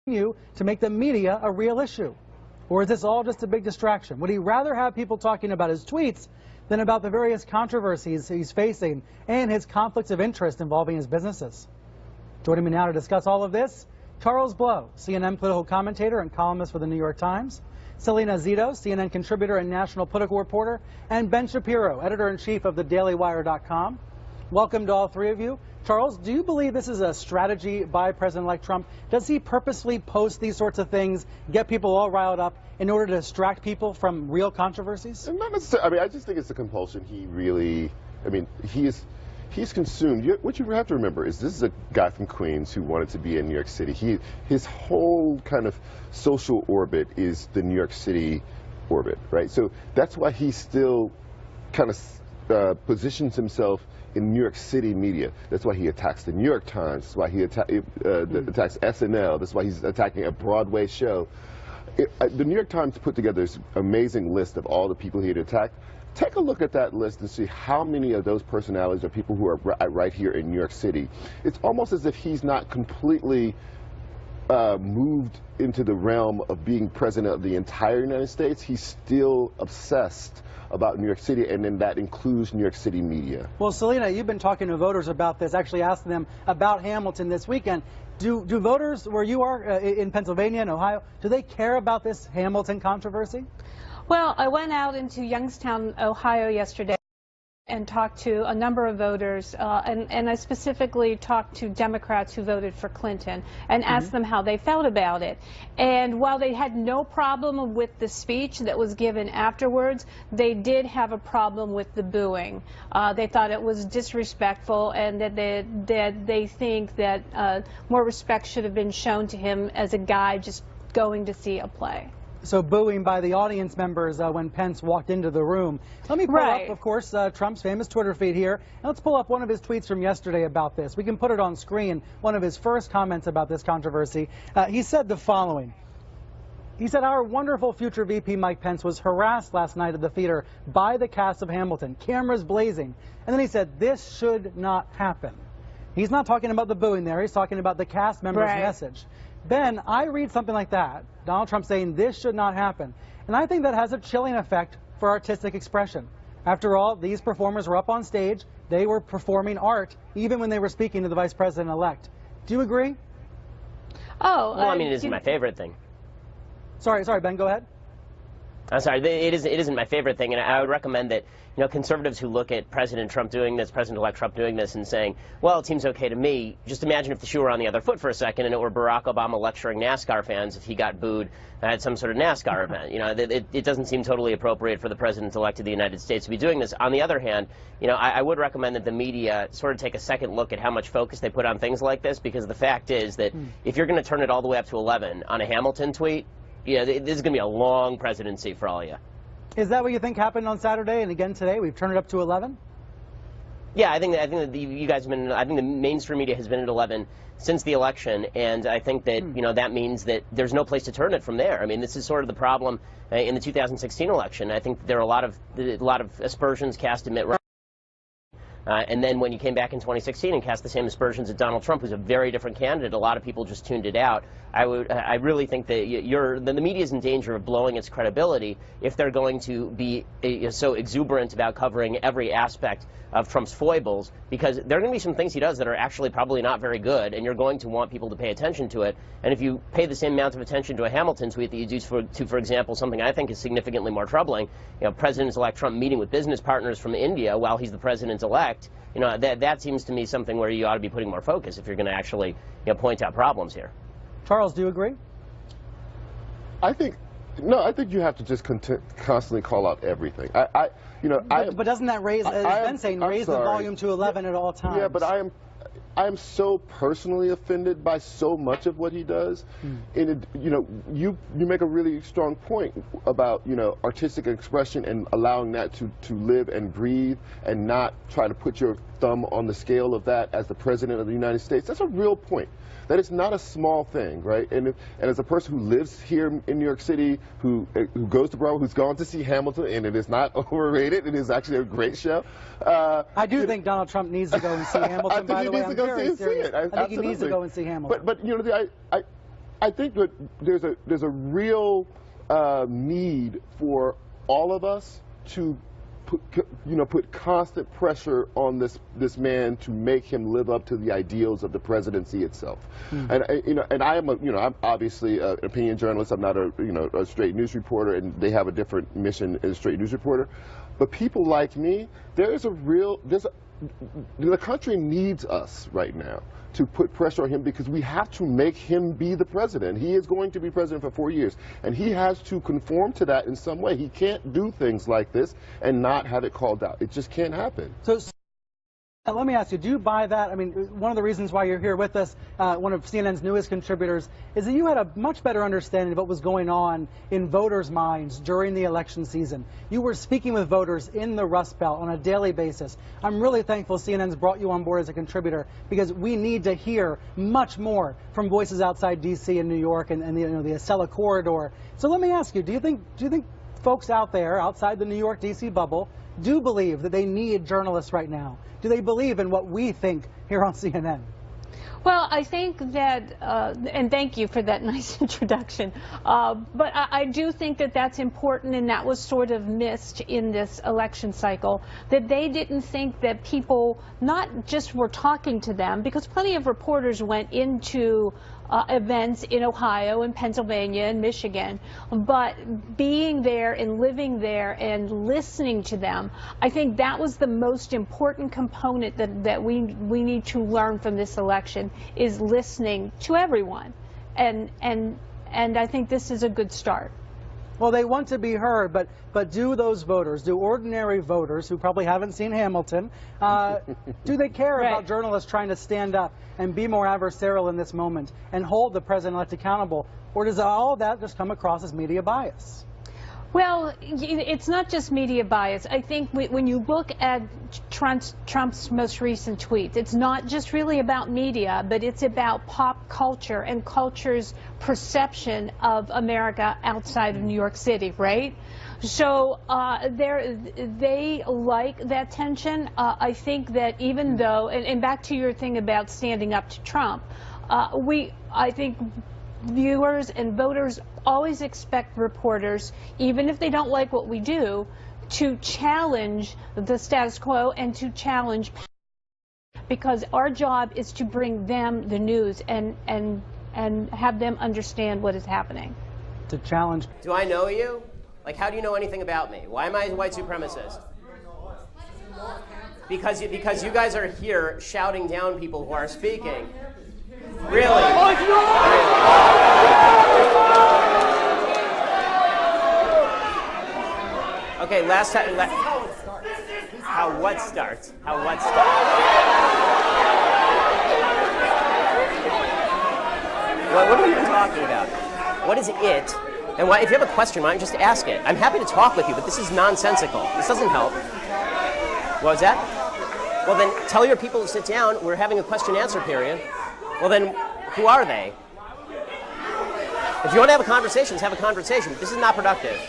you to make the media a real issue? Or is this all just a big distraction? Would he rather have people talking about his tweets than about the various controversies he's facing and his conflicts of interest involving his businesses? Joining me now to discuss all of this, Charles Blow, CNN political commentator and columnist for the New York Times, Selena Zito, CNN contributor and national political reporter, and Ben Shapiro, editor-in-chief of the dailywire.com. Welcome to all three of you. Charles, do you believe this is a strategy by President-elect Trump? Does he purposely post these sorts of things, get people all riled up in order to distract people from real controversies? Not necessarily. I mean, I just think it's a compulsion. He really, I mean, he's consumed. What you have to remember is this is a guy from Queens who wanted to be in New York City. His whole kind of social orbit is the New York City orbit, right? So that's why he still kind of positions himself in New York City media. That's why he attacks the New York Times. That's why he attacks SNL. That's why he's attacking a Broadway show. The New York Times put together this amazing list of all the people he'd attacked. Take a look at that list and see how many of those personalities are people who are right here in New York City. It's almost as if he's not completely moved into the realm of being president of the entire United States. He's still obsessed about New York City, and then that includes New York City media. Well, Selena, you've been talking to voters about this, actually asking them about Hamilton this weekend. Do voters where you are in Pennsylvania and Ohio, do they care about this Hamilton controversy? Well, I went out into Youngstown, Ohio yesterday and talked to a number of voters, and I specifically talked to Democrats who voted for Clinton and asked them how they felt about it. And while they had no problem with the speech that was given afterwards, they did have a problem with the booing. They thought it was disrespectful, and that they think that more respect should have been shown to him as a guy just going to see a play. So booing by the audience members when Pence walked into the room. Let me pull up, of course, Trump's famous Twitter feed here. And let's pull up one of his tweets from yesterday about this. We can put it on screen. One of his first comments about this controversy. He said the following. He said, "Our wonderful future VP Mike Pence was harassed last night at the theater by the cast of Hamilton, cameras blazing." And then he said, "This should not happen." He's not talking about the booing there. He's talking about the cast member's message. Ben, I read something like that, Donald Trump saying this should not happen, and I think that has a chilling effect for artistic expression. After all, these performers were up on stage, they were performing art, even when they were speaking to the vice president-elect. Do you agree? Oh, well, I mean, it isn't my favorite thing. Sorry, Ben, go ahead. I'm sorry, it isn't my favorite thing, and I would recommend that, you know, conservatives who look at President Trump doing this, President-elect Trump doing this, and saying, well, it seems okay to me, just imagine if the shoe were on the other foot for a second and it were Barack Obama lecturing NASCAR fans if he got booed at some sort of NASCAR event. You know, it doesn't seem totally appropriate for the President-elect of the United States to be doing this. On the other hand, you know, I would recommend that the media sort of take a second look at how much focus they put on things like this, because the fact is that if you're going to turn it all the way up to 11 on a Hamilton tweet, yeah, this is going to be a long presidency for all of you. Is that what you think happened on Saturday and again today? We've turned it up to 11? Yeah, I think that you guys have been. I think the mainstream media has been at 11 since the election, and I think that you know that means that there's no place to turn it from there. I mean, this is sort of the problem in the 2016 election. I think there are a lot of aspersions cast at Mitt Romney. And then when you came back in 2016 and cast the same aspersions at Donald Trump, who's a very different candidate, a lot of people just tuned it out. I really think that the media is in danger of blowing its credibility if they're going to be so exuberant about covering every aspect of Trump's foibles, because there are going to be some things he does that are actually probably not very good, and you're going to want people to pay attention to it. And if you pay the same amount of attention to a Hamilton tweet that you do for example, something I think is significantly more troubling, you know, President-elect Trump meeting with business partners from India while he's the President-elect, you know, that seems to me something where you ought to be putting more focus if you're going to actually, you know, point out problems here. Charles, do you agree? I think you have to just constantly call out everything. But doesn't that raise, as Ben saying, raise the volume to 11 at all times? Yeah, but I am so personally offended by so much of what he does. And you know, you make a really strong point about, you know, artistic expression and allowing that to live and breathe, and not try to put your thumb on the scale of that as the President of the United States. That's a real point. That is not a small thing, right? And as a person who lives here in New York City, who goes to Broadway, who's gone to see Hamilton, and it is not overrated, it is actually a great show. I do think Donald Trump needs to go and see Hamilton. By the way, I'm very serious. I think he needs to go and see Hamilton. But you know, I think that there's a real need for all of us to put constant pressure on this man to make him live up to the ideals of the presidency itself. And I'm obviously an opinion journalist. I'm not a straight news reporter, and they have a different mission as a straight news reporter. But people like me, the country needs us right now to put pressure on him, because we have to make him be the president. He is going to be president for 4 years, and he has to conform to that in some way. He can't do things like this and not have it called out. It just can't happen. So let me ask you, do you buy that? I mean, one of the reasons why you're here with us, one of CNN's newest contributors, is that you had a much better understanding of what was going on in voters' minds during the election season. You were speaking with voters in the Rust Belt on a daily basis. I'm really thankful CNN's brought you on board as a contributor, because we need to hear much more from voices outside D.C. and New York and the Acela corridor. So let me ask you, do you think folks out there, outside the New York, D.C. bubble, do believe that they need journalists right now? Do they believe in what we think here on CNN? Well, I think that, and thank you for that nice introduction, but I do think that that's important, and that was sort of missed in this election cycle, that they didn't think that people not just were talking to them, because plenty of reporters went into events in Ohio and Pennsylvania and Michigan, but being there and living there and listening to them, I think that was the most important component that we need to learn from this election, is listening to everyone, and I think this is a good start. Well, they want to be heard, but do those voters, do ordinary voters who probably haven't seen Hamilton, do they care about journalists trying to stand up and be more adversarial in this moment and hold the president-elect accountable, or does all of that just come across as media bias? Well, it's not just media bias. I think when you look at Trump's most recent tweets, it's not just really about media, but it's about pop culture and culture's perception of America outside of New York City, right? So they like that tension. I think that even though, and back to your thing about standing up to Trump, I think viewers and voters always expect reporters, even if they don't like what we do, to challenge the status quo and to challenge, because our job is to bring them the news and have them understand what is happening. To challenge. Do I know you? Like, how do you know anything about me? Why am I a white supremacist? Because you guys are here shouting down people who are speaking. Really? Okay, last time. How what starts? What are you even talking about? What is it? And why, if you have a question, why don't you just ask it? I'm happy to talk with you, but this is nonsensical. This doesn't help. What was that? Well, then tell your people to sit down. We're having a question-answer period. Well, then, who are they? If you want to have a conversation, let's have a conversation. This is not productive.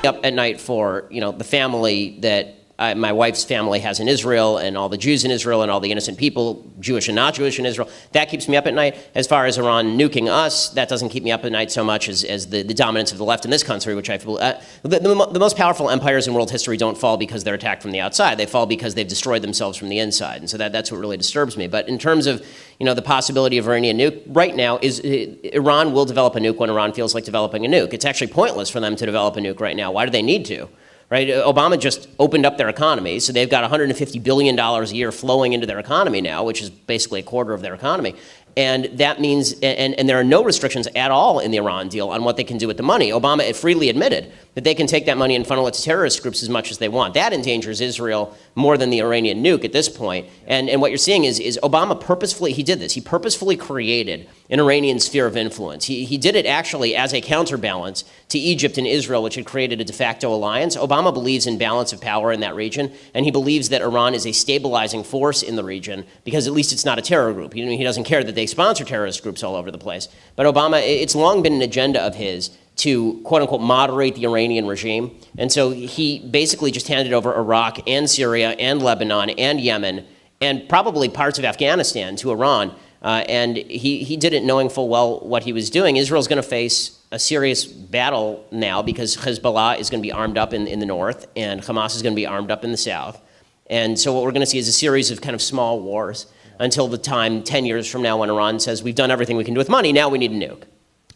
Up at night for, the family that my wife's family has in Israel, and all the Jews in Israel, and all the innocent people, Jewish and not Jewish in Israel. That keeps me up at night. As far as Iran nuking us, that doesn't keep me up at night so much as the dominance of the left in this country, which I feel... the most powerful empires in world history don't fall because they're attacked from the outside. They fall because they've destroyed themselves from the inside. And so that's what really disturbs me. But in terms of, the possibility of Iranian nuke, right now, Iran will develop a nuke when Iran feels like developing a nuke. It's actually pointless for them to develop a nuke right now. Why do they need to? Right? Obama just opened up their economy, so they've got $150 billion a year flowing into their economy now, which is basically a quarter of their economy. And that means, and there are no restrictions at all in the Iran deal on what they can do with the money. Obama freely admitted that they can take that money and funnel it to terrorist groups as much as they want. That endangers Israel more than the Iranian nuke at this point. And what you're seeing is Obama purposefully, he did this. He purposefully created an Iranian sphere of influence. He did it actually as a counterbalance to Egypt and Israel, which had created a de facto alliance. Obama believes in balance of power in that region, and he believes that Iran is a stabilizing force in the region because at least it's not a terror group. He doesn't care that they sponsor terrorist groups all over the place. But Obama, it's long been an agenda of his to, quote unquote, moderate the Iranian regime. And so he basically just handed over Iraq and Syria and Lebanon and Yemen and probably parts of Afghanistan to Iran And he did it knowing full well what he was doing. Israel's going to face a serious battle now because Hezbollah is going to be armed up in the north, and Hamas is going to be armed up in the south. And so what we're going to see is a series of kind of small wars until the time 10 years from now when Iran says, we've done everything we can do with money, now we need a nuke.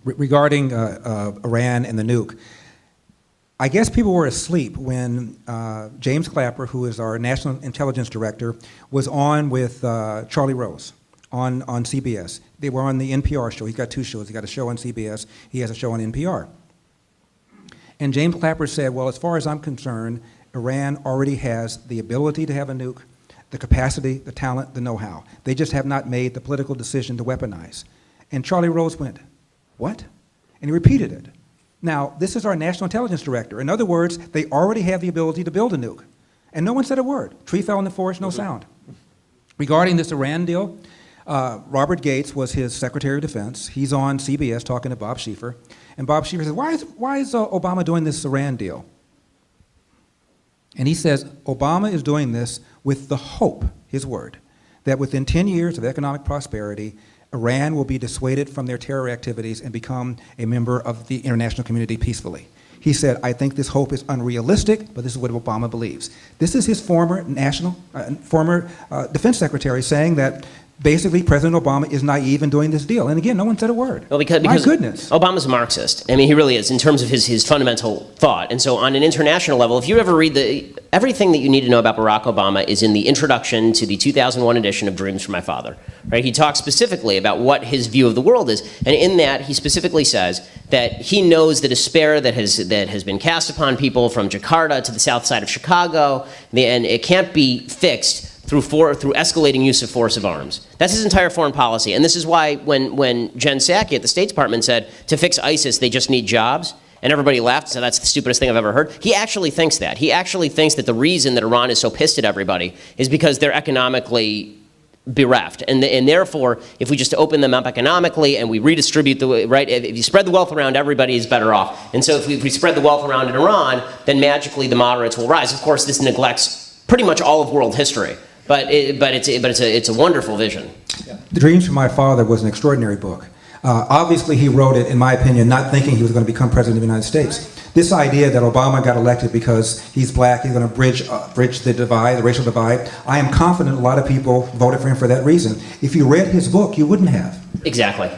Regarding Iran and the nuke, I guess people were asleep when James Clapper, who is our National Intelligence Director, was on with Charlie Rose on CBS. They were on the NPR show. He's got two shows. He's got a show on CBS. He has a show on NPR. And James Clapper said, well, as far as I'm concerned, Iran already has the ability to have a nuke, the capacity, the talent, the know-how. They just have not made the political decision to weaponize. And Charlie Rose went, what? And he repeated it. Now, this is our National Intelligence Director. In other words, they already have the ability to build a nuke. And no one said a word. Tree fell in the forest, no sound. Regarding this Iran deal, Robert Gates was his Secretary of Defense. He's on CBS talking to Bob Schieffer. And Bob Schieffer says, why is Obama doing this Iran deal? And he says, Obama is doing this with the hope, his word, that within 10 years of economic prosperity, Iran will be dissuaded from their terror activities and become a member of the international community peacefully. He said, I think this hope is unrealistic, but this is what Obama believes. This is his former defense secretary saying that basically President Obama is naive in doing this deal. And again, no one said a word. Well, because my goodness. Obama's a Marxist. I mean, he really is in terms of his fundamental thought. And so on an international level, if you ever read everything that you need to know about Barack Obama is in the introduction to the 2001 edition of Dreams from My Father. Right? He talks specifically about what his view of the world is. And in that, he specifically says that he knows the despair that has been cast upon people from Jakarta to the south side of Chicago, and it can't be fixed through escalating use of force of arms. That's his entire foreign policy. And this is why when Jen Psaki at the State Department said, to fix ISIS, they just need jobs, and everybody laughed and said, that's the stupidest thing I've ever heard. He actually thinks that. He actually thinks that the reason that Iran is so pissed at everybody is because they're economically bereft. And therefore, if we just open them up economically and we redistribute if you spread the wealth around, everybody is better off. And so if we spread the wealth around in Iran, then magically the moderates will rise. Of course, this neglects pretty much all of world history. But it's a wonderful vision. Yeah. The Dreams from My Father was an extraordinary book. Obviously, he wrote it, in my opinion, not thinking he was going to become president of the United States. This idea that Obama got elected because he's black, he's going to bridge the divide, the racial divide. I am confident a lot of people voted for him for that reason. If you read his book, you wouldn't have. Exactly.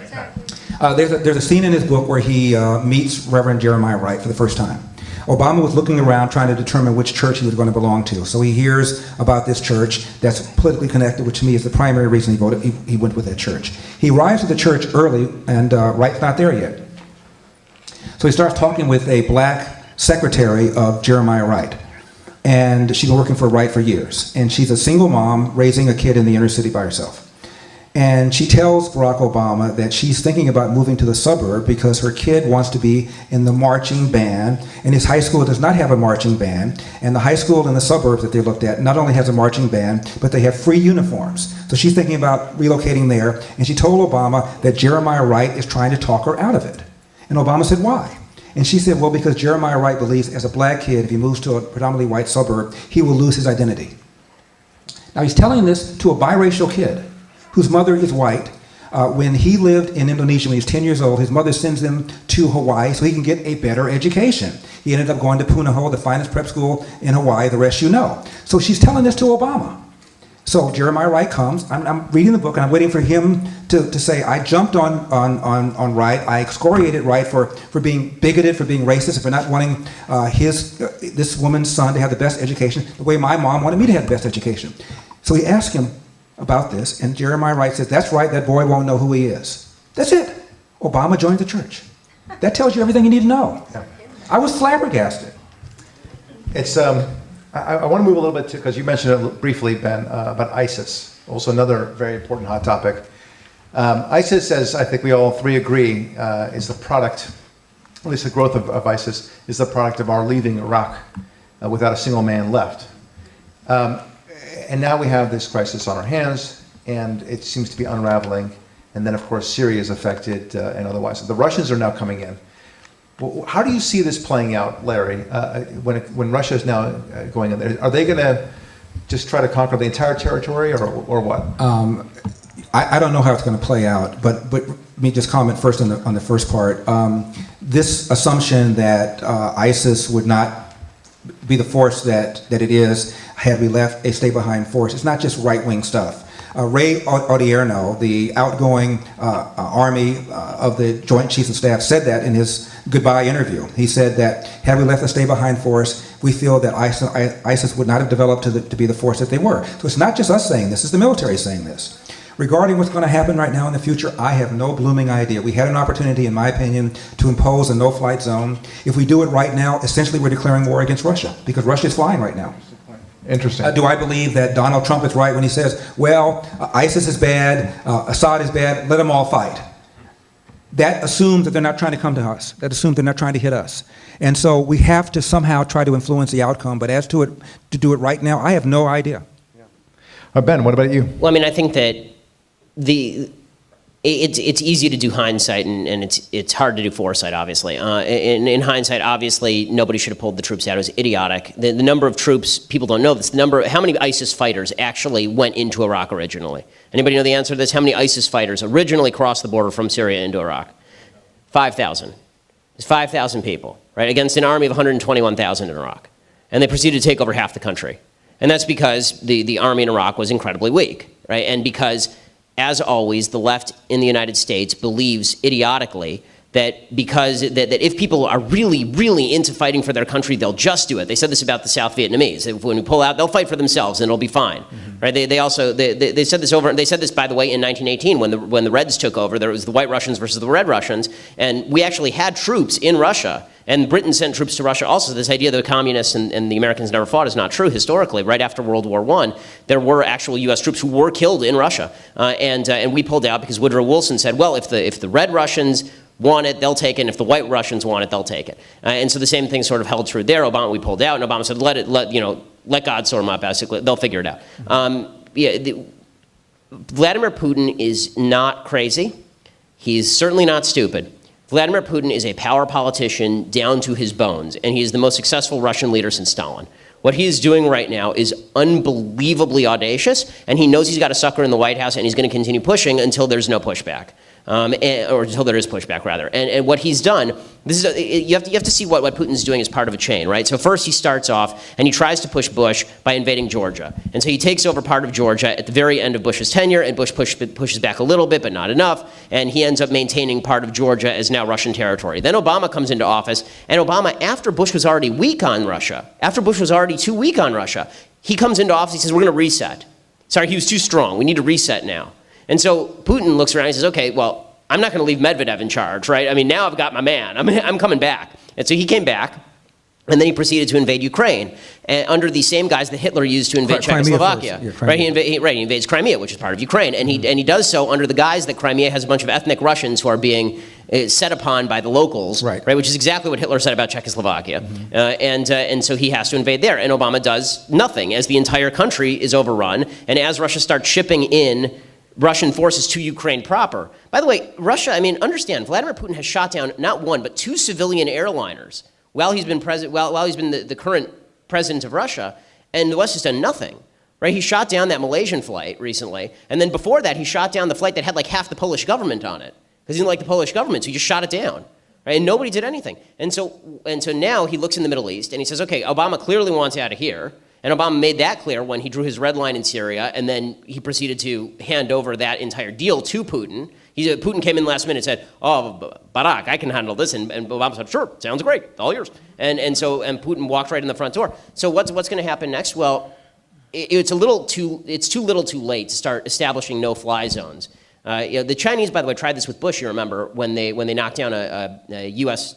There's a scene in his book where he meets Reverend Jeremiah Wright for the first time. Obama was looking around trying to determine which church he was going to belong to. So he hears about this church that's politically connected, which to me is the primary reason he went with that church. He arrives at the church early, and Wright's not there yet. So he starts talking with a black secretary of Jeremiah Wright. And she's been working for Wright for years. And she's a single mom raising a kid in the inner city by herself. And she tells Barack Obama that she's thinking about moving to the suburb because her kid wants to be in the marching band, and his high school does not have a marching band. And the high school in the suburbs that they looked at not only has a marching band, but they have free uniforms. So she's thinking about relocating there, and she told Obama that Jeremiah Wright is trying to talk her out of it. And Obama said, why? And she said, well, because Jeremiah Wright believes as a black kid, if he moves to a predominantly white suburb, he will lose his identity. Now he's telling this to a biracial kid whose mother is white. When he lived in Indonesia when he was 10 years old, his mother sends him to Hawaii so he can get a better education. He ended up going to Punahou, the finest prep school in Hawaii, the rest you know. So she's telling this to Obama. So Jeremiah Wright comes, I'm reading the book and I'm waiting for him to say, I jumped on Wright, I excoriated Wright for being bigoted, for being racist, for not wanting this woman's son to have the best education, the way my mom wanted me to have the best education. So he asked him about this, and Jeremiah Wright says, that's right, that boy won't know who he is. That's it. Obama joined the church. That tells you everything you need to know. Yeah. I was flabbergasted. It's, I want to move a little bit to, because you mentioned it briefly, Ben, about ISIS, also another very important hot topic. ISIS, as I think we all three agree, is the product, at least the growth of ISIS, is the product of our leaving Iraq without a single man left. And now we have this crisis on our hands, and it seems to be unraveling. And then, of course, Syria is affected and otherwise. The Russians are now coming in. Well, how do you see this playing out, Larry, when Russia is now going in there? Are they going to just try to conquer the entire territory, or what? I don't know how it's going to play out, but let me just comment first on the first part. This assumption that ISIS would not be the force that it is had we left a stay-behind force, it's not just right-wing stuff. Ray Odierno, the outgoing Army of the Joint Chiefs of Staff, said that in his goodbye interview. He said that had we left a stay-behind force, we feel that ISIS would not have developed to be the force that they were. So it's not just us saying this, it's the military saying this. Regarding what's going to happen right now in the future, I have no blooming idea. We had an opportunity, in my opinion, to impose a no-flight zone. If we do it right now, essentially we're declaring war against Russia, because Russia is flying right now. Interesting. Do I believe that Donald Trump is right when he says, well, ISIS is bad, Assad is bad, let them all fight? That assumes that they're not trying to come to us. That assumes they're not trying to hit us. And so we have to somehow try to influence the outcome. But as to do it right now, I have no idea. Ben, what about you? Well, I mean, I think that it's easy to do hindsight, and it's hard to do foresight, obviously. In hindsight, obviously, nobody should have pulled the troops out. It was idiotic. The number of troops, people don't know this, how many ISIS fighters actually went into Iraq originally? Anybody know the answer to this? How many ISIS fighters originally crossed the border from Syria into Iraq? 5,000. It's 5,000 people, right, against an army of 121,000 in Iraq. And they proceeded to take over half the country. And that's because the army in Iraq was incredibly weak, right? And because, as always, the left in the United States believes idiotically that if people are really, really into fighting for their country, they'll just do it. They said this about the South Vietnamese. When we pull out, they'll fight for themselves and it'll be fine, right? They said this over. They said this, by the way, in 1918 when the Reds took over. There was the White Russians versus the Red Russians, and we actually had troops in Russia. And Britain sent troops to Russia also. This idea that the communists and the Americans never fought is not true. Historically, right after World War I, there were actual U.S. troops who were killed in Russia. And we pulled out because Woodrow Wilson said, well, if the Red Russians want it, they'll take it, and if the White Russians want it, they'll take it. And so the same thing sort of held true there. We pulled out, and Obama said, let God sort them out, basically. They'll figure it out. Vladimir Putin is not crazy. He's certainly not stupid. Vladimir Putin is a power politician down to his bones, and he is the most successful Russian leader since Stalin. What he is doing right now is unbelievably audacious, and he knows he's got a sucker in the White House, and he's going to continue pushing until there's no pushback. Or until there is pushback, rather. And what he's done, you have to see what Putin's doing as part of a chain, right? So first he starts off, and he tries to push Bush by invading Georgia. And so he takes over part of Georgia at the very end of Bush's tenure, and Bush pushes back a little bit, but not enough, and he ends up maintaining part of Georgia as now Russian territory. Then Obama comes into office, and Obama, after Bush was already weak on Russia, after Bush was already too weak on Russia, he comes into office, he says, we're going to reset. Sorry, he was too strong. We need to reset now. And so Putin looks around and says, okay, well, I'm not going to leave Medvedev in charge, right? I mean, now I've got my man. I'm coming back. And so he came back, and then he proceeded to invade Ukraine under the same guys that Hitler used to invade Czechoslovakia. Right? He invades Crimea, which is part of Ukraine, and he does so under the guise that Crimea has a bunch of ethnic Russians who are being set upon by the locals, right? Which is exactly what Hitler said about Czechoslovakia. And so he has to invade there, and Obama does nothing as the entire country is overrun, and as Russia starts shipping in Russian forces to Ukraine proper. By the way, Russia, I mean, understand, Vladimir Putin has shot down not one, but 2 civilian airliners while he's been the current president of Russia, and the West has done nothing, right? He shot down that Malaysian flight recently, and then before that, he shot down the flight that had like half the Polish government on it, because he didn't like the Polish government, so he just shot it down, right? And nobody did anything. And so now he looks in the Middle East, and he says, okay, Obama clearly wants out of here. And Obama made that clear when he drew his red line in Syria, and then he proceeded to hand over that entire deal to Putin. Putin came in last minute and said, oh, Barack, I can handle this. And Obama said, sure, sounds great, all yours. And Putin walked right in the front door. So what's going to happen next? Well, it's too little too late to start establishing no-fly zones. The Chinese, by the way, tried this with Bush, you remember, when they knocked down a U.S.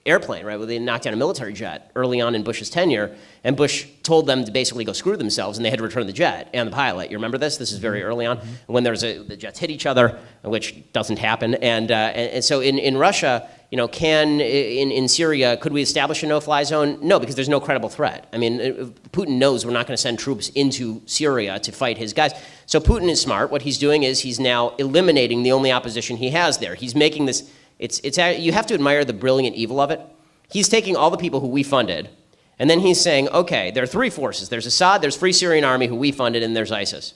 airplane, right? Well, they knocked down a military jet early on in Bush's tenure, and Bush told them to basically go screw themselves, and they had to return the jet and the pilot. You remember this? This is very early on, when the jets hit each other, which doesn't happen. And so in Russia, in Syria, could we establish a no-fly zone? No, because there's no credible threat. I mean, Putin knows we're not going to send troops into Syria to fight his guys. So Putin is smart. What he's doing is he's now eliminating the only opposition he has there. He's making this. You have to admire the brilliant evil of it. He's taking all the people who we funded, and then he's saying, okay, there are 3 forces. There's Assad, there's Free Syrian Army, who we funded, and there's ISIS.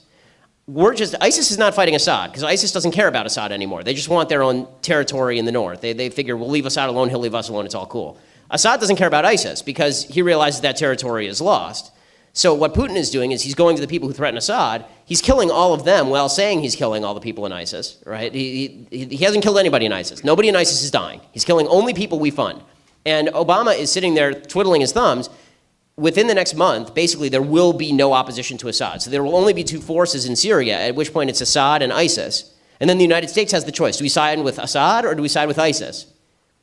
ISIS is not fighting Assad, because ISIS doesn't care about Assad anymore. They just want their own territory in the north. They figure, we'll leave Assad alone, he'll leave us alone, it's all cool. Assad doesn't care about ISIS, because he realizes that territory is lost. So what Putin is doing is he's going to the people who threaten Assad, he's killing all of them while saying he's killing all the people in ISIS, right? He hasn't killed anybody in ISIS. Nobody in ISIS is dying. He's killing only people we fund. And Obama is sitting there twiddling his thumbs. Within the next month, basically, there will be no opposition to Assad. So there will only be two forces in Syria, at which point it's Assad and ISIS. And then the United States has the choice. Do we side with Assad or do we side with ISIS?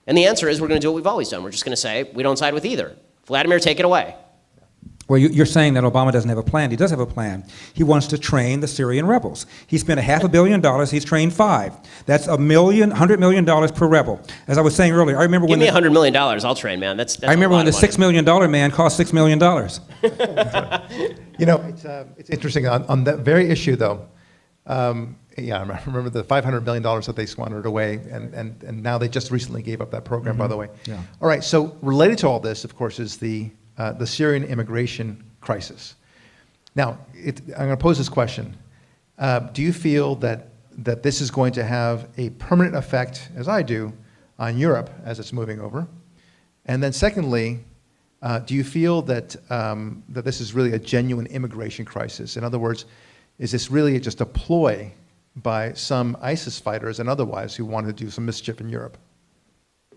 And the answer is we're going to do what we've always done. We're just going to say we don't side with either. Vladimir, take it away. Well, you're saying that Obama doesn't have a plan. He does have a plan. He wants to train the Syrian rebels. He spent $500 million. He's trained 5. That's $100 million per rebel. As I was saying earlier, I remember when Give me $100 million, I'll train, man. That's I remember when the $6 million man cost $6 million. You know, it's interesting on that very issue, though. Yeah, I remember the $500 million that they squandered away, and now they just recently gave up that program, by the way. Yeah. All right, so related to all this, of course, is the Syrian immigration crisis. Now, I'm going to pose this question. Do you feel that this is going to have a permanent effect, as I do, on Europe as it's moving over? And then secondly, do you feel that, that this is really a genuine immigration crisis? In other words, is this really just a ploy by some ISIS fighters and otherwise who want to do some mischief in Europe?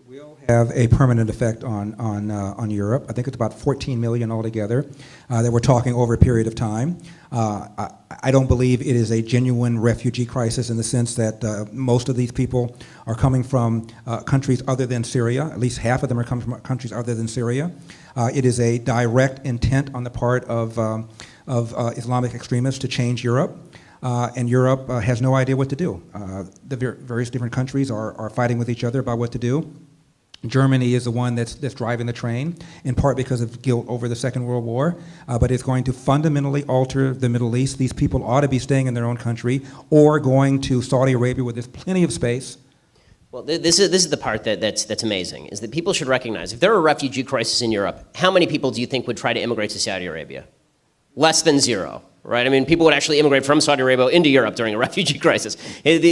Will have a permanent effect on Europe. I think it's about 14 million altogether that we're talking over a period of time. I don't believe it is a genuine refugee crisis in the sense that most of these people are coming from countries other than Syria. At least half of them are coming from countries other than Syria. It is a direct intent on the part of Islamic extremists to change Europe. And Europe has no idea what to do. The various different countries are fighting with each other about what to do. Germany is the one that's driving the train, in part because of guilt over the Second World War, but it's going to fundamentally alter the Middle East. These people ought to be staying in their own country or going to Saudi Arabia where there's plenty of space. Well, this is the part that's amazing, is that people should recognize, if there were a refugee crisis in Europe, how many people do you think would try to immigrate to Saudi Arabia? Less than 0. Right? I mean, people would actually immigrate from Saudi Arabia into Europe during a refugee crisis. You've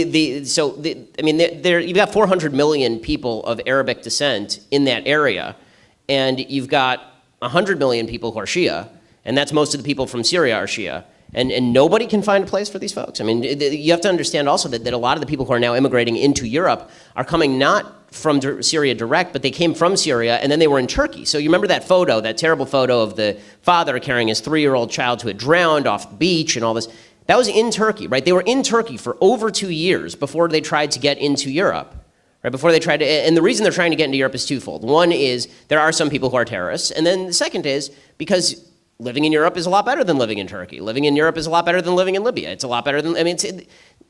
got 400 million people of Arabic descent in that area, and you've got 100 million people who are Shia, and that's most of the people from Syria are Shia. And nobody can find a place for these folks. I mean, you have to understand also that a lot of the people who are now immigrating into Europe are coming not from Syria direct, but they came from Syria and then they were in Turkey. So you remember that photo, that terrible photo of the father carrying his 3-year-old child who had drowned off the beach and all this. That was in Turkey, right? They were in Turkey for over 2 years before they tried to get into Europe. Right, before they tried to, and the reason they're trying to get into Europe is twofold. One is there are some people who are terrorists, and then the second is because living in Europe is a lot better than living in Turkey. Living in Europe is a lot better than living in Libya. It's a lot better than, I mean,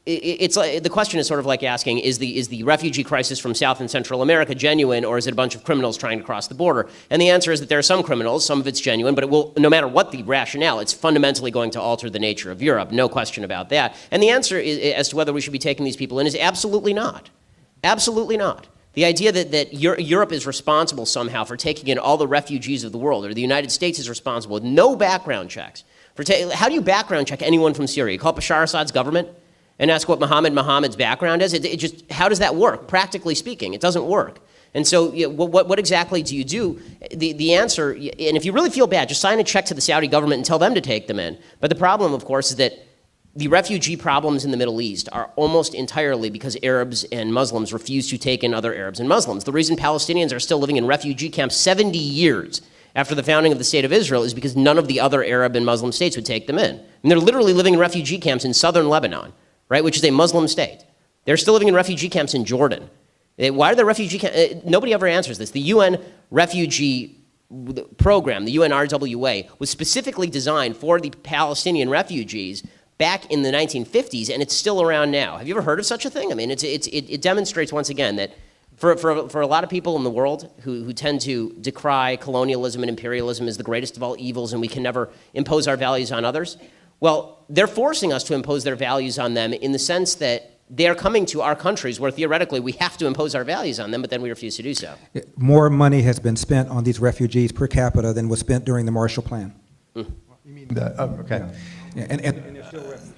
it's like, the question is sort of like asking, is the refugee crisis from South and Central America genuine, or is it a bunch of criminals trying to cross the border? And the answer is that there are some criminals, some of it's genuine, but it will, no matter what the rationale, it's fundamentally going to alter the nature of Europe, no question about that. And the answer is, as to whether we should be taking these people in is absolutely not. Absolutely not. The idea that Europe is responsible somehow for taking in all the refugees of the world, or the United States is responsible with no background checks. How do you background check anyone from Syria? You call Bashar Assad's government and ask what Mohammed's background is? It just, how does that work? Practically speaking, it doesn't work. And so what exactly do you do? The answer, and if you really feel bad, just sign a check to the Saudi government and tell them to take them in. But the problem, of course, is that the refugee problems in the Middle East are almost entirely because Arabs and Muslims refuse to take in other Arabs and Muslims. The reason Palestinians are still living in refugee camps 70 years after the founding of the State of Israel is because none of the other Arab and Muslim states would take them in. And they're literally living in refugee camps in southern Lebanon, right, which is a Muslim state. They're still living in refugee camps in Jordan. Why are there refugee camps? Nobody ever answers this. The UN refugee program, the UNRWA, was specifically designed for the Palestinian refugees back in the 1950s, and it's still around now. Have you ever heard of such a thing? I mean, it demonstrates once again that for a lot of people in the world who tend to decry colonialism and imperialism as the greatest of all evils and we can never impose our values on others, well, they're forcing us to impose their values on them in the sense that they're coming to our countries where theoretically we have to impose our values on them, but then we refuse to do so. More money has been spent on these refugees per capita than was spent during the Marshall Plan. You mean the, oh, okay. Yeah. And they're still refugees.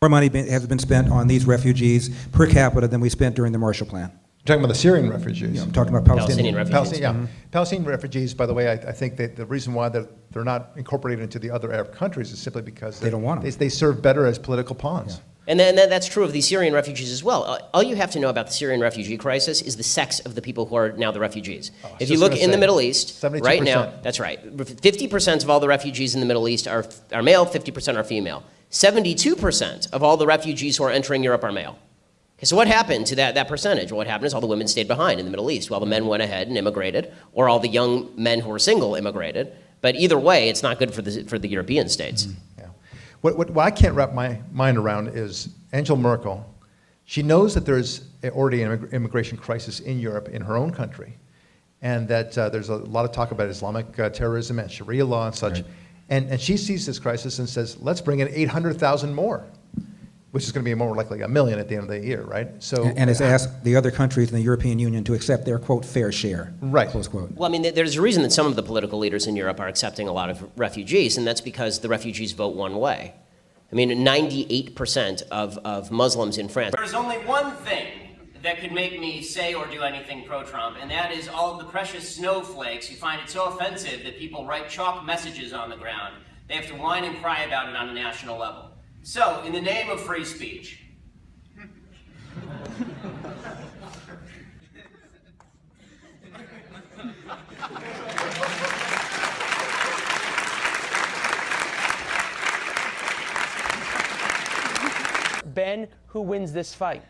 more money has been spent on these refugees per capita than we spent during the Marshall Plan. You're talking about the Syrian refugees. Yeah, I'm talking about Palestinian Palestinian, refugees. yeah. Palestinian refugees, by the way, I think that the reason why they're not incorporated into the other Arab countries is simply because they don't want them. They serve better as political pawns. Yeah. And then that's true of the Syrian refugees as well. All you have to know about the Syrian refugee crisis is the sex of the people who are now the refugees. If you look in the Middle East, 72%. Right now, that's right, 50% of all the refugees in the Middle East are male, 50% are female. 72% of all the refugees who are entering Europe are male. Okay, so what happened to that percentage? Well, what happened is all the women stayed behind in the Middle East while the men went ahead and immigrated, or all the young men who were single immigrated. But either way, it's not good for the European states. Mm-hmm. What I can't wrap my mind around is Angela Merkel. She knows that there's already an immigration crisis in Europe, in her own country, and that there's a lot of talk about Islamic terrorism and Sharia law and such. Right. And she sees this crisis and says, let's bring in 800,000 more, which is going to be more likely 1 million at the end of the year, right? So, and has asked the other countries in the European Union to accept their, quote, fair share, right. Close quote. Well, I mean, there's a reason that some of the political leaders in Europe are accepting a lot of refugees, and that's because the refugees vote one way. I mean, 98% of Muslims in France. There's only one thing that could make me say or do anything pro-Trump, and that is all of the precious snowflakes who find it so offensive that people write chalk messages on the ground. They have to whine and cry about it on a national level. So, in the name of free speech, Ben, who wins this fight?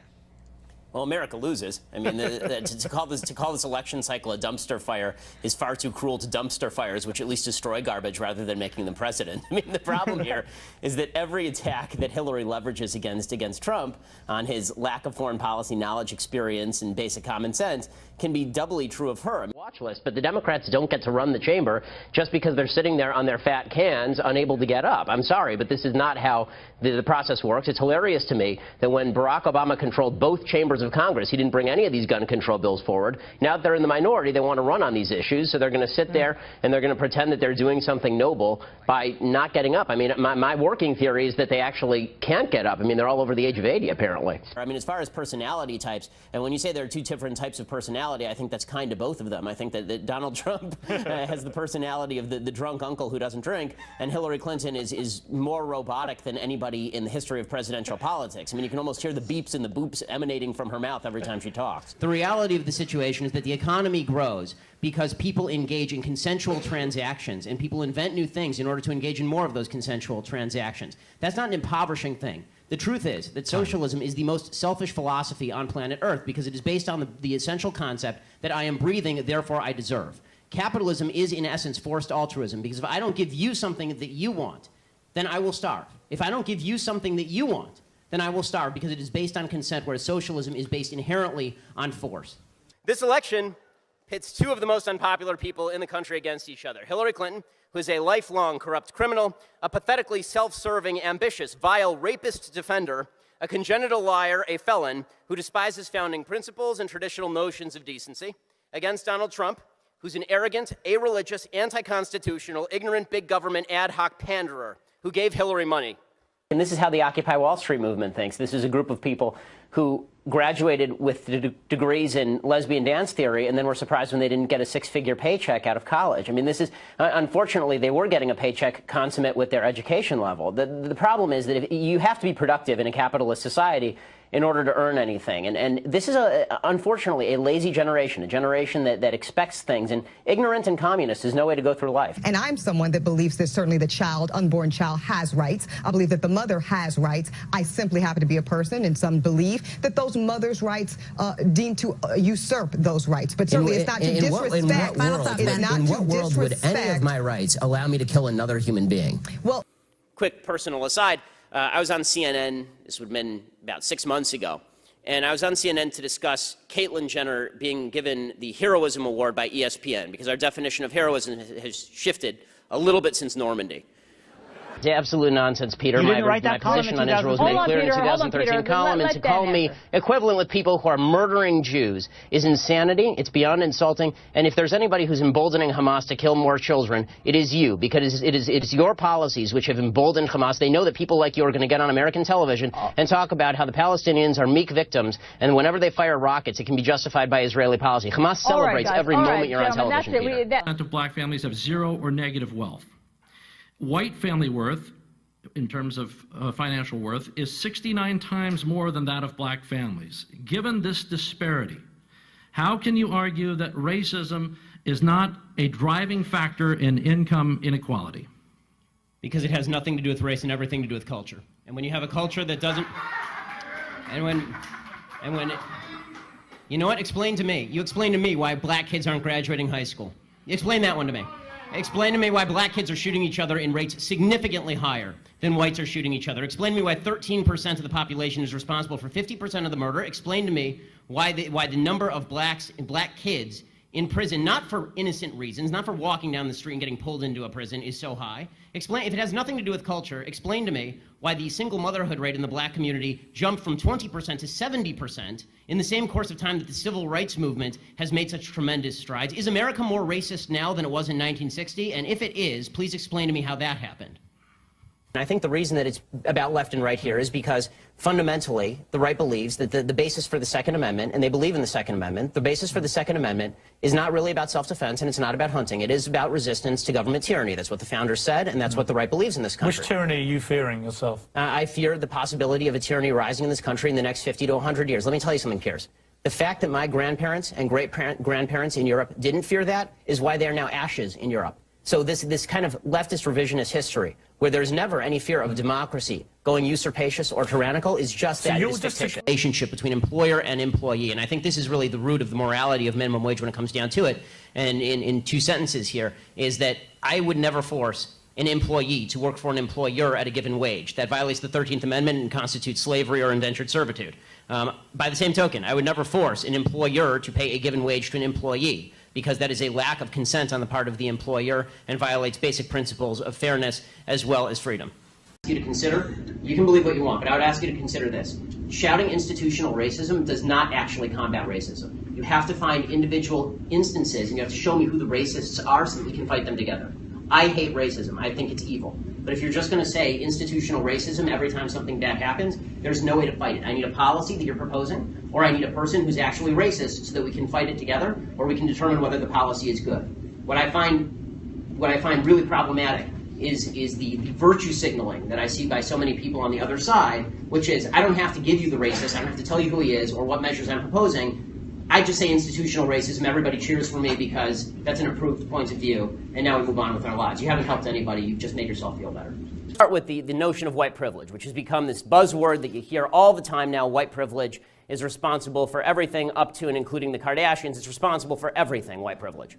Well, America loses. I mean, to call this election cycle a dumpster fire is far too cruel to dumpster fires, which at least destroy garbage rather than making them president. I mean, the problem here is that every attack that Hillary leverages against Trump on his lack of foreign policy knowledge, experience, and basic common sense can be doubly true of her. Watch list, but the Democrats don't get to run the chamber just because they're sitting there on their fat cans, unable to get up. I'm sorry, but this is not how the process works. It's hilarious to me that when Barack Obama controlled both chambers of Congress, he didn't bring any of these gun control bills forward. Now that they're in the minority, they want to run on these issues, so they're going to sit there and they're going to pretend that they're doing something noble by not getting up. I mean, my working theory is that they actually can't get up. I mean, they're all over the age of 80, apparently. I mean, as far as personality types, and when you say there are two different types of personality, I think that's kind of both of them. I think that Donald Trump has the personality of the drunk uncle who doesn't drink, and Hillary Clinton is more robotic than anybody in the history of presidential politics. I mean, you can almost hear the beeps and the boops emanating from her mouth every time she talks. The reality of the situation is that the economy grows because people engage in consensual transactions, and people invent new things in order to engage in more of those consensual transactions. That's not an impoverishing thing. The truth is that socialism is the most selfish philosophy on planet Earth because it is based on the essential concept that I am breathing, therefore I deserve. Capitalism is, in essence, forced altruism, because if I don't give you something that you want, then I will starve. If I don't give you something that you want, then I will starve, because it is based on consent, whereas socialism is based inherently on force. this election pits two of the most unpopular people in the country against each other. Hillary Clinton, who is a lifelong corrupt criminal, a pathetically self-serving, ambitious, vile, rapist defender, a congenital liar, a felon, who despises founding principles and traditional notions of decency, against Donald Trump, who's an arrogant, irreligious, anti-constitutional, ignorant, big government ad hoc panderer who gave Hillary money. And this is how the Occupy Wall Street movement thinks. This is a group of people who graduated with degrees in lesbian dance theory and then were surprised when they didn't get a six-figure paycheck out of college. I mean, this is, unfortunately, they were getting a paycheck consummate with their education level. The problem is that if you have to be productive in a capitalist society in order to earn anything. And this is, unfortunately, a lazy generation, a generation that expects things. And ignorant and communist is no way to go through life. And I'm someone that believes that certainly the child, unborn child, has rights. I believe that the mother has rights. I simply happen to be a person, and some believe that those mothers' rights deem to usurp those rights. But certainly it's not to disrespect. In what world would any of my rights allow me to kill another human being? Well, quick personal aside. I was on CNN, this would have been about 6 months ago, and I was on CNN to discuss Caitlyn Jenner being given the Heroism Award by ESPN, because our definition of heroism has shifted a little bit since Normandy. Absolute nonsense, Peter. You didn't write My that column position in on Israel was made clear in the 2013 column, and to call me equivalent with people who are murdering Jews is insanity. It's beyond insulting. And if there's anybody who's emboldening Hamas to kill more children, it is you, because it is your policies which have emboldened Hamas. They know that people like you are going to get on American television and talk about how the Palestinians are meek victims, and whenever they fire rockets, it can be justified by Israeli policy. Hamas celebrates every moment you're on television, Peter. Of black families have zero or negative wealth. White family worth, in terms of financial worth, is 69 times more than that of black families. Given this disparity, how can you argue that racism is not a driving factor in income inequality? Because it has nothing to do with race and everything to do with culture. And when you have a culture that doesn't, you know what? Explain to me. You explain to me why black kids aren't graduating high school. Explain that one to me. Explain to me why black kids are shooting each other in rates significantly higher than whites are shooting each other. Explain to me why 13% of the population is responsible for 50% of the murder. Explain to me why the number of black kids in prison, not for innocent reasons, not for walking down the street and getting pulled into a prison, is so high. Explain, if it has nothing to do with culture, explain to me why the single motherhood rate in the black community jumped from 20% to 70% in the same course of time that the civil rights movement has made such tremendous strides. Is America more racist now than it was in 1960? And if it is, please explain to me how that happened. And I think the reason that it's about left and right here is because fundamentally the right believes that the basis for the Second Amendment, and they believe in the Second Amendment, the basis for the Second Amendment is not really about self-defense and it's not about hunting. It is about resistance to government tyranny. That's what the founders said, and that's what the right believes in this country. Which tyranny are you fearing yourself? I fear the possibility of a tyranny rising in this country in the next 50 to 100 years. Let me tell you something, Piers. The fact that my grandparents and great-grandparents in Europe didn't fear that is why they are now ashes in Europe. So this kind of leftist revisionist history, where there's never any fear of democracy going usurpacious or tyrannical, is just that. It is fictitious. Relationship between employer and employee, and I think this is really the root of the morality of minimum wage when it comes down to it. And in two sentences here is that I would never force an employee to work for an employer at a given wage. That violates the 13th Amendment and constitutes slavery or indentured servitude. By the same token, I would never force an employer to pay a given wage to an employee, because that is a lack of consent on the part of the employer and violates basic principles of fairness as well as freedom. You to consider, you can believe what you want, but I would ask you to consider this. Shouting institutional racism does not actually combat racism. You have to find individual instances, and you have to show me who the racists are so that we can fight them together. I hate racism. I think it's evil. But if you're just going to say institutional racism every time something bad happens, there's no way to fight it. I need a policy that you're proposing, or I need a person who's actually racist so that we can fight it together, or we can determine whether the policy is good. What I find really problematic is the virtue signaling that I see by so many people on the other side, which is, I don't have to give you the racist, I don't have to tell you who he is or what measures I'm proposing. I just say institutional racism, everybody cheers for me because that's an approved point of view, and now we move on with our lives. You haven't helped anybody, you've just made yourself feel better. Start with the notion of white privilege, which has become this buzzword that you hear all the time now. White privilege is responsible for everything up to and including the Kardashians. It's responsible for everything, white privilege.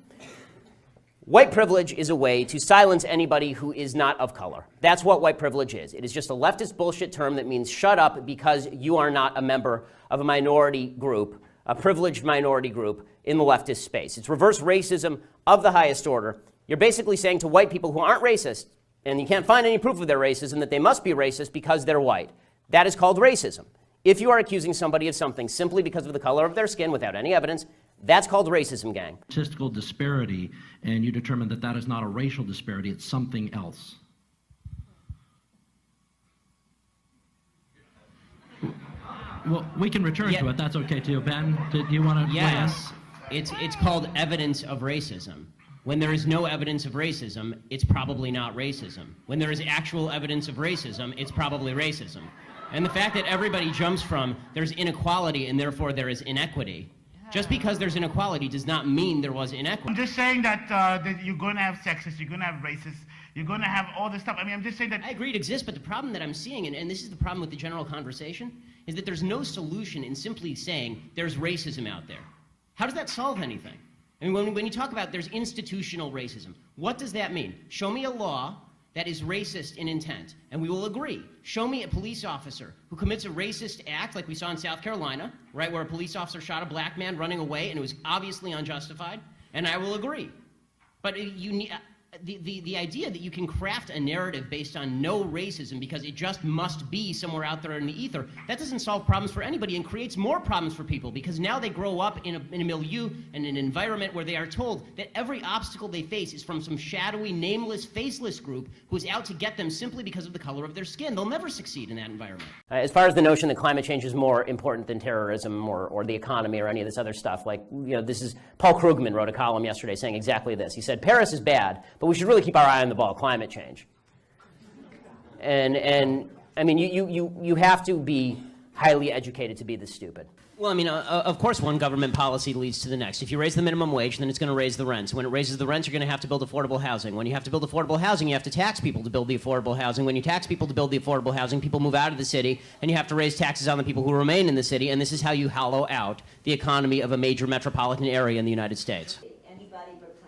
White privilege is a way to silence anybody who is not of color. That's what white privilege is. It is just a leftist bullshit term that means shut up because you are not a member of a minority group, a privileged minority group in the leftist space. It's reverse racism of the highest order. You're basically saying to white people who aren't racist, and you can't find any proof of their racism, that they must be racist because they're white. That is called racism. If you are accusing somebody of something simply because of the color of their skin without any evidence, that's called racism, gang. Statistical disparity, and you determine that that is not a racial disparity, it's something else. Well, we can return to it. That's okay too. Ben, did you want to? Yes, it's called evidence of racism. When there is no evidence of racism, it's probably not racism. When there is actual evidence of racism, it's probably racism. And the fact that everybody jumps from there's inequality and therefore there is inequity, just because there's inequality does not mean there was inequity. I'm just saying that you're going to have sexists, you're going to have racists, you're going to have all this stuff. I mean, I'm just saying that... I agree it exists, but the problem that I'm seeing, and this is the problem with the general conversation, is that there's no solution in simply saying there's racism out there. How does that solve anything? I mean, when you talk about there's institutional racism, what does that mean? Show me a law that is racist in intent, and we will agree. Show me a police officer who commits a racist act like we saw in South Carolina, right, where a police officer shot a black man running away and it was obviously unjustified, and I will agree. But the idea that you can craft a narrative based on no racism because it just must be somewhere out there in the ether, that doesn't solve problems for anybody and creates more problems for people, because now they grow up in a milieu and an environment where they are told that every obstacle they face is from some shadowy, nameless, faceless group who's out to get them simply because of the color of their skin. They'll never succeed in that environment. As far as the notion that climate change is more important than terrorism or the economy or any of this other stuff, like, this is Paul Krugman wrote a column yesterday saying exactly this. He said, Paris is bad, but we should really keep our eye on the ball, climate change. And I mean, you have to be highly educated to be this stupid. Well, I mean, of course one government policy leads to the next. If you raise the minimum wage, then it's going to raise the rents. When it raises the rents, you're going to have to build affordable housing. When you have to build affordable housing, you have to tax people to build the affordable housing. When you tax people to build the affordable housing, people move out of the city, and you have to raise taxes on the people who remain in the city, and this is how you hollow out the economy of a major metropolitan area in the United States.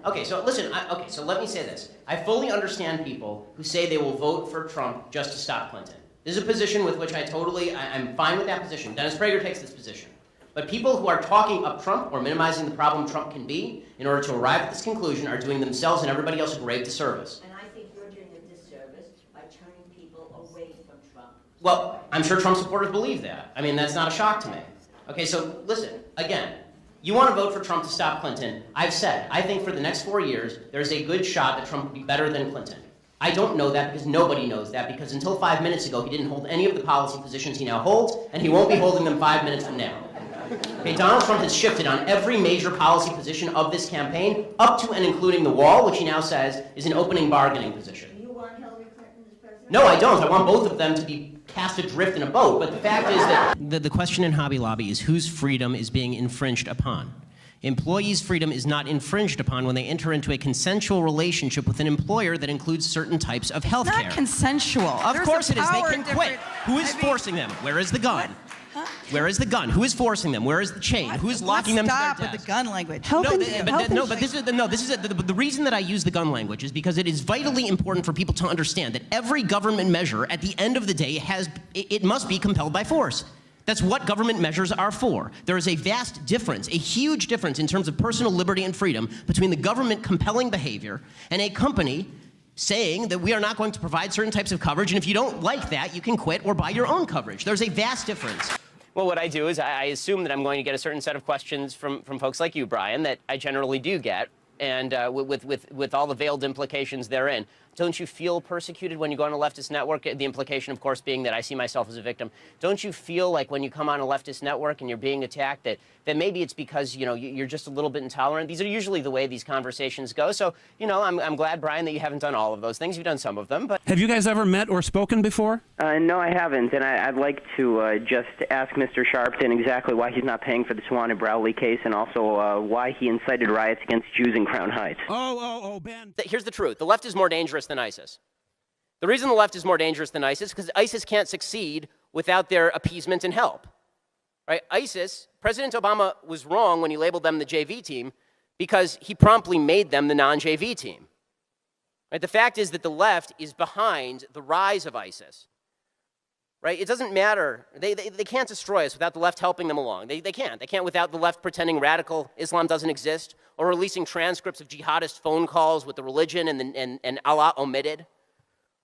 Okay, so listen, so let me say this. I fully understand people who say they will vote for Trump just to stop Clinton. This is a position with which I'm fine with that position. Dennis Prager takes this position. But people who are talking up Trump or minimizing the problem Trump can be in order to arrive at this conclusion are doing themselves and everybody else a grave disservice. And I think you're doing a disservice by turning people away from Trump. Well, I'm sure Trump supporters believe that. I mean, that's not a shock to me. Okay, so listen, again, you want to vote for Trump to stop Clinton. I've said, I think for the next 4 years, there's a good shot that Trump will be better than Clinton. I don't know that because nobody knows that, because until 5 minutes ago, he didn't hold any of the policy positions he now holds, and he won't be holding them 5 minutes from now. Okay, Donald Trump has shifted on every major policy position of this campaign, up to and including the wall, which he now says is an opening bargaining position. You want Hillary Clinton as president? No, I don't. I want both of them to be cast adrift in a boat. But the fact is that the question in Hobby Lobby is whose freedom is being infringed upon. Employees' freedom is not infringed upon when they enter into a consensual relationship with an employer that includes certain types of health care. It's not consensual. Of course it is. They can quit. Who is forcing them? Where is the gun? Where is the gun? Who is forcing them? Where is the chain? Who is locking them to their desk? Stop with the gun language. The reason that I use the gun language is because it is vitally important for people to understand that every government measure at the end of the day it must be compelled by force. That's what government measures are for. There is a vast difference, a huge difference in terms of personal liberty and freedom between the government compelling behavior and a company saying that we are not going to provide certain types of coverage, and if you don't like that, you can quit or buy your own coverage. There's a vast difference. Well, what I do is I assume that I'm going to get a certain set of questions from folks like you, Brian, that I generally do get, and with all the veiled implications therein. Don't you feel persecuted when you go on a leftist network? The implication, of course, being that I see myself as a victim. Don't you feel like when you come on a leftist network and you're being attacked that maybe it's because, you're just a little bit intolerant? These are usually the way these conversations go. So, I'm glad, Brian, that you haven't done all of those things. You've done some of them. But have you guys ever met or spoken before? No, I haven't. And I'd like to just ask Mr. Sharpton exactly why he's not paying for the Swan and Browley case, and also why he incited riots against Jews in Crown Heights. Oh, Ben. Here's the truth. The left is more dangerous than ISIS. The reason the left is more dangerous than ISIS is because ISIS can't succeed without their appeasement and help. Right? ISIS, President Obama was wrong when he labeled them the JV team because he promptly made them the non-JV team. Right? The fact is that the left is behind the rise of ISIS. Right? It doesn't matter. They can't destroy us without the left helping them along. They can't. They can't without the left pretending radical Islam doesn't exist or releasing transcripts of jihadist phone calls with the religion and Allah omitted.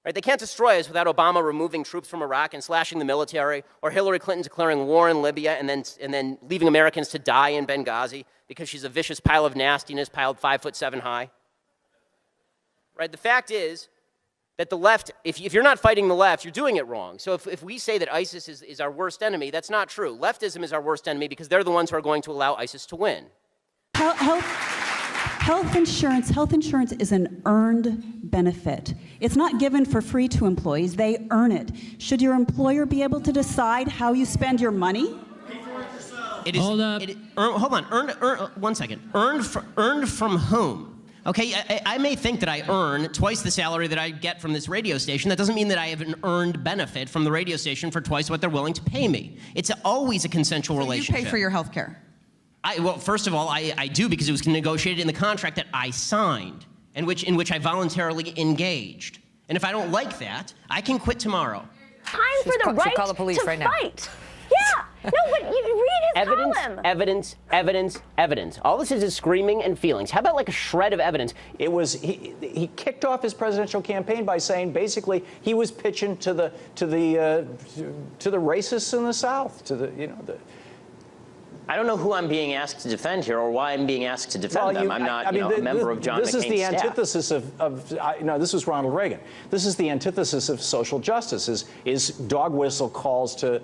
Right? They can't destroy us without Obama removing troops from Iraq and slashing the military, or Hillary Clinton declaring war in Libya and then leaving Americans to die in Benghazi because she's a vicious pile of nastiness piled 5'7" high. Right? The fact is that the left, if you're not fighting the left, you're doing it wrong. So if we say that ISIS is our worst enemy, that's not true. Leftism is our worst enemy because they're the ones who are going to allow ISIS to win. Health insurance is an earned benefit. It's not given for free to employees. They earn it. Should your employer be able to decide how you spend your money? It is, hold up. Hold on. One second. Earned from whom? Okay, I may think that I earn twice the salary that I get from this radio station. That doesn't mean that I have an earned benefit from the radio station for twice what they're willing to pay me. It's always a consensual relationship. You pay for your health care? Well, first of all, I do because it was negotiated in the contract that I signed, in which I voluntarily engaged. And if I don't like that, I can quit tomorrow. Time for the right to fight. Yeah. No, but you read evidence, evidence, evidence, evidence. All this is screaming and feelings. How about like a shred of evidence? It was he kicked off his presidential campaign by saying basically he was pitching to the racists in the South, to the I don't know who I'm being asked to defend here or why I'm being asked to defend them. I'm not a member of John McCain's This is the antithesis staff. this was Ronald Reagan. This is the antithesis of social justice, is dog whistle calls to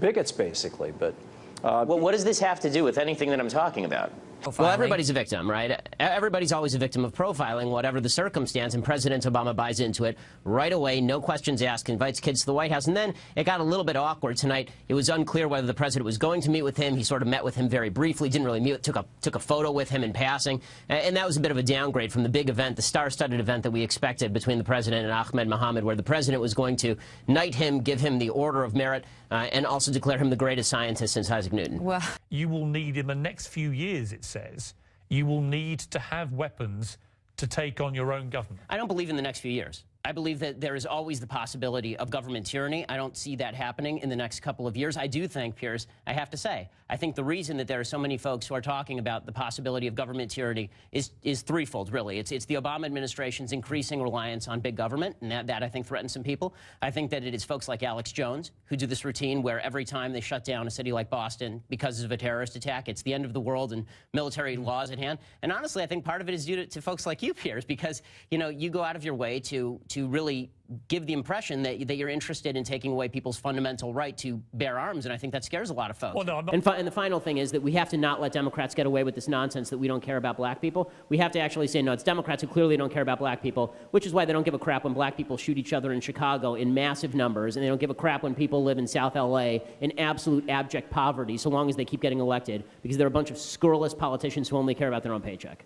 bigots, basically. But well, what does this have to do with anything that I'm talking about? Profiling. Well, everybody's a victim, right? Everybody's always a victim of profiling, whatever the circumstance, and President Obama buys into it right away, no questions asked, invites kids to the White House, and then it got a little bit awkward tonight. It was unclear whether the president was going to meet with him. He sort of met with him very briefly, didn't really meet, took a photo with him in passing, and that was a bit of a downgrade from the big event, the star-studded event that we expected between the president and Ahmed Mohammed, where the president was going to knight him, give him the Order of Merit, and also declare him the greatest scientist since Isaac Newton. Well, you will need in the next few years, it says, you will need to have weapons to take on your own government. I don't believe in the next few years. I believe that there is always the possibility of government tyranny. I don't see that happening in the next couple of years. I do think, Piers, I have to say, I think the reason that there are so many folks who are talking about the possibility of government tyranny is threefold, really. It's the Obama administration's increasing reliance on big government, and that I think threatens some people. I think that it is folks like Alex Jones who do this routine where every time they shut down a city like Boston because of a terrorist attack, it's the end of the world and military laws at hand. And honestly, I think part of it is due to folks like you, Piers, because, you go out of your way to really give the impression that you're interested in taking away people's fundamental right to bear arms, and I think that scares a lot of folks. Well, no, I'm not. And the final thing is that we have to not let Democrats get away with this nonsense that we don't care about black people. We have to actually say, no, it's Democrats who clearly don't care about black people, which is why they don't give a crap when black people shoot each other in Chicago in massive numbers, and they don't give a crap when people live in South LA in absolute abject poverty, so long as they keep getting elected, because they're a bunch of scurrilous politicians who only care about their own paycheck.